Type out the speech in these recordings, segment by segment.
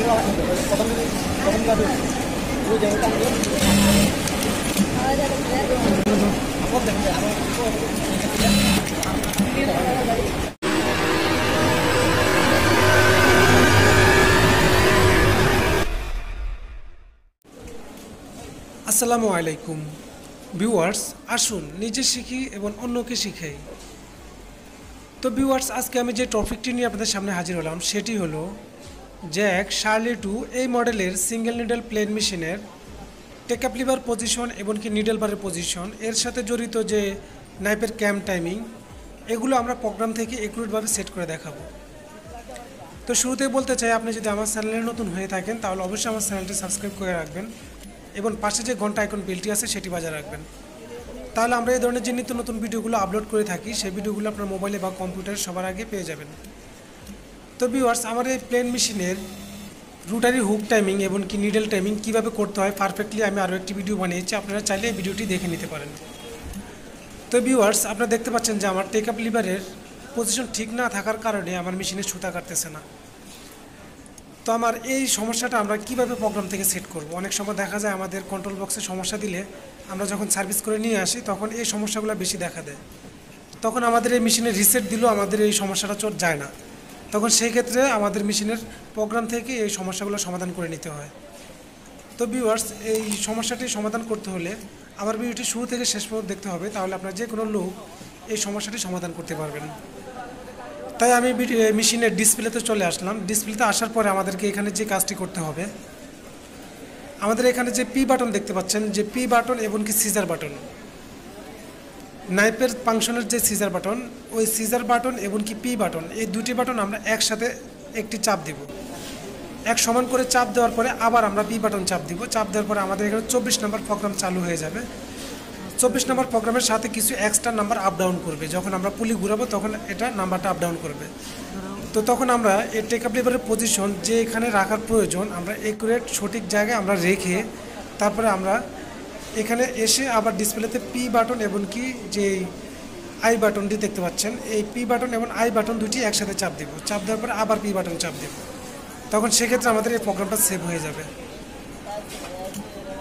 আসসালামু আলাইকুম ভিউয়ার্স, আসুন নিজে শিখি এবং অন্যকে শিখাই। তো ভিউয়ার্স, আজকে আমি যে টপিকটি নিয়ে আপনাদের সামনে হাজির হলাম সেটি হলো জ্যাক শার্লি 2 এই মডেলের সিঙ্গেল নিডল প্লেন মেশিনের টেকআপ লিভার পজিশন এবং কি নিডল বারের পজিশন, এর সাথে জড়িত যে নাইফের ক্যাম টাইমিং, এগুলো আমরা প্রোগ্রাম থেকে একুরেটভাবে সেট করে দেখাবো। তো শুরুতেই বলতে চাই, আপনি যদি আমার চ্যানেলে নতুন হয়ে থাকেন তাহলে অবশ্যই আমার চ্যানেলটি সাবস্ক্রাইব করে রাখবেন এবং পাশে যে ঘন্টা আইকন বেলটি আছে সেটি বাজায় রাখবেন। তাহলে আমরা এই ধরনের যে নিত্য নতুন ভিডিওগুলো আপলোড করে থাকি সেই ভিডিওগুলো আপনার মোবাইলে বা কম্পিউটারে সবার আগে পেয়ে যাবেন। তো ভিউয়ার্স, আমার এই প্লেন মেশিনের রুটারি হুক টাইমিং এবং কি নিডল টাইমিং কীভাবে করতে হয় পারফেক্টলি আমি আরও একটি ভিডিও বানিয়েছি, আপনারা চাইলে এই ভিডিওটি দেখে নিতে পারেন। তো ভিউয়ার্স, আপনারা দেখতে পাচ্ছেন যে আমার টেকআপ লিভারের পজিশন ঠিক না থাকার কারণে আমার মেশিনে সুতা কাটতেছে না। তো আমার এই সমস্যাটা আমরা কিভাবে প্রোগ্রাম থেকে সেট করব? অনেক সময় দেখা যায় আমাদের কন্ট্রোল বক্সে সমস্যা দিলে আমরা যখন সার্ভিস করে নিয়ে আসি তখন এই সমস্যাগুলো বেশি দেখা দেয়। তখন আমাদের এই মেশিনে রিসেট দিলেও আমাদের এই সমস্যাটা যায় না। তখন সেই ক্ষেত্রে আমাদের মেশিনের প্রোগ্রাম থেকে এই সমস্যাগুলো সমাধান করে নিতে হয়। তো ভিউয়ার্স, এই সমস্যাটি সমাধান করতে হলে আমার ভিডিওটি শুরু থেকে শেষ পর্যন্ত দেখতে হবে, তাহলে আপনার যে কোনো লোক এই সমস্যাটি সমাধান করতে পারবেন। তাই আমি মেশিনের ডিসপ্লেতে চলে আসলাম। ডিসপ্লেতে আসার পরে আমাদেরকে এখানে যে কাজটি করতে হবে, আমাদের এখানে যে পি বাটন দেখতে পাচ্ছেন, যে পি বাটন এবং কি সিজার বাটন, নাইফের ফাংশনের যে সিজার বাটন, ওই সিজার বাটন এবং কি পি বাটন, এই দুটি বাটন আমরা একসাথে একটি চাপ দিব। এক সমান করে চাপ দেওয়ার পরে আবার আমরা পি বাটন চাপ দিব। চাপ দেওয়ার পরে আমাদের এখানে 24 নম্বর প্রোগ্রাম চালু হয়ে যাবে। 24 নম্বর প্রোগ্রামের সাথে কিছু এক্সট্রা নাম্বার আপ ডাউন করবে। যখন আমরা পুলি ঘুরাবো তখন এটা নাম্বারটা আপ ডাউন করবে। তো তখন আমরা এই টেকআপ লিভারের পজিশন যে এখানে রাখার প্রয়োজন, আমরা একুরেট সঠিক জায়গায় আমরা রেখে তারপরে আমরা এখানে এসে আবার ডিসপ্লেতে পি বাটন এবং কি যে আই বাটনটি দেখতে পাচ্ছেন, এই পি বাটন এবং আই বাটন দুটি একসাথে চাপ দেব। চাপ দেওয়ার পরে আবার পি বাটন চাপ দেব। তখন সেক্ষেত্রে আমাদের এই প্রোগ্রামটা সেভ হয়ে যাবে।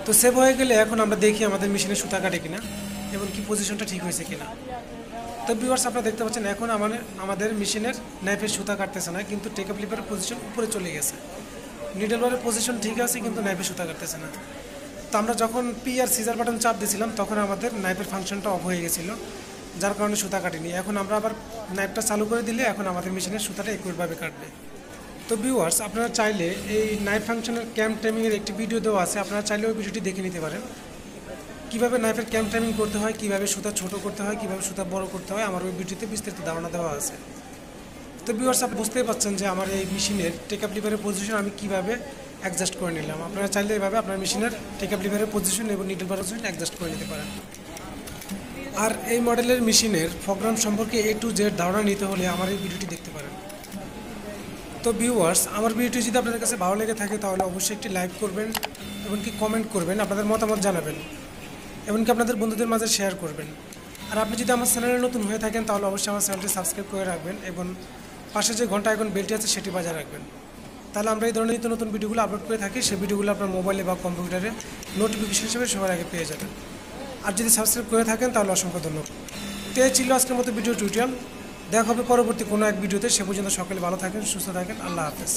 তো সেভ হয়ে গেলে এখন আমরা দেখি আমাদের মেশিনে সুতা কাটে কিনা এবং কি পজিশনটা ঠিক হয়েছে কিনা। তো ভিউয়ার্স, আপনারা দেখতে পাচ্ছেন এখন আমাদের মেশিনের নাইফের সুতা কাটতেছে না, কিন্তু টেকআপ লিভারের পজিশন উপরে চলে গেছে। নিডল বারের পজিশন ঠিক আছে কিন্তু নাইফের সুতা কাটতেছে না। তো আমরা যখন পি আর সিজার বাটন চাপ দিয়েছিলাম তখন আমাদের নাইফের ফাংশনটা অফ হয়ে গেছিলো, যার কারণে সুতা কাটেনি। এখন আমরা আবার নাইফটা চালু করে দিলে এখন আমাদের মেশিনের সুতাটা একুরেটভাবে কাটবে। তো ভিউয়ার্স, আপনারা চাইলে এই নাইফ ফাংশনের ক্যাম টাইমিংয়ের একটি ভিডিও দেওয়া আছে, আপনারা চাইলে ওই ভিডিওটি দেখে নিতে পারেন। কীভাবে নাইফের ক্যাম টাইমিং করতে হয়, কীভাবে সুতা ছোটো করতে হয়, কীভাবে সুতা বড় করতে হয়, আমার ওই ভিডিওতে বিস্তারিত ধারণা দেওয়া আছে। তো ভিউয়ার্স, আপনি বুঝতেই পারছেন যে আমার এই মেশিনের টেকআপ লিভারের পজিশন আমি কীভাবে অ্যাডজাস্ট করে নিলাম। আপনারা চাইলে এভাবে আপনার মেশিনের টেকআপ লিভারের পজিশন এবং নিডল বারের পজিশন অ্যাডজাস্ট করে নিতে পারেন। আর এই মডেলের মেশিনের প্রোগ্রাম সম্পর্কে A to Z ধারণা নিতে হলে আমার এই ভিডিওটি দেখতে পারেন। তো ভিউয়ার্স, আমার ভিডিওটি যদি আপনাদের কাছে ভালো লেগে থাকে তাহলে অবশ্যই একটি লাইক করবেন এবং কি কমেন্ট করবেন, আপনাদের মতামত জানাবেন, এমনকি আপনাদের বন্ধুদের মাঝে শেয়ার করবেন। আর আপনি যদি আমার চ্যানেলে নতুন হয়ে থাকেন তাহলে অবশ্যই আমার চ্যানেলটি সাবস্ক্রাইব করে রাখবেন এবং পাশে যে ঘন্টা আইকন বেলটি আছে সেটি বাজায় রাখবেন। তাহলে আমরা এই ধরনের নিত্য নতুন ভিডিওগুলো আপলোড করে থাকি, সেই ভিডিওগুলো আপনার মোবাইলে বা কম্পিউটারে নোটিফিকেশন হিসেবে সবার আগে পেয়ে যাবেন। আর যদি সাবস্ক্রাইব করে থাকেন তাহলে অসংখ্য ধন্যবাদ। তো এই ছিল আজকের মতো ভিডিও টিউটোরিয়াল। দেখা হবে পরবর্তী কোনো এক ভিডিওতে। সে পর্যন্ত সকলে ভালো থাকেন, সুস্থ থাকেন। আল্লাহ হাফেজ।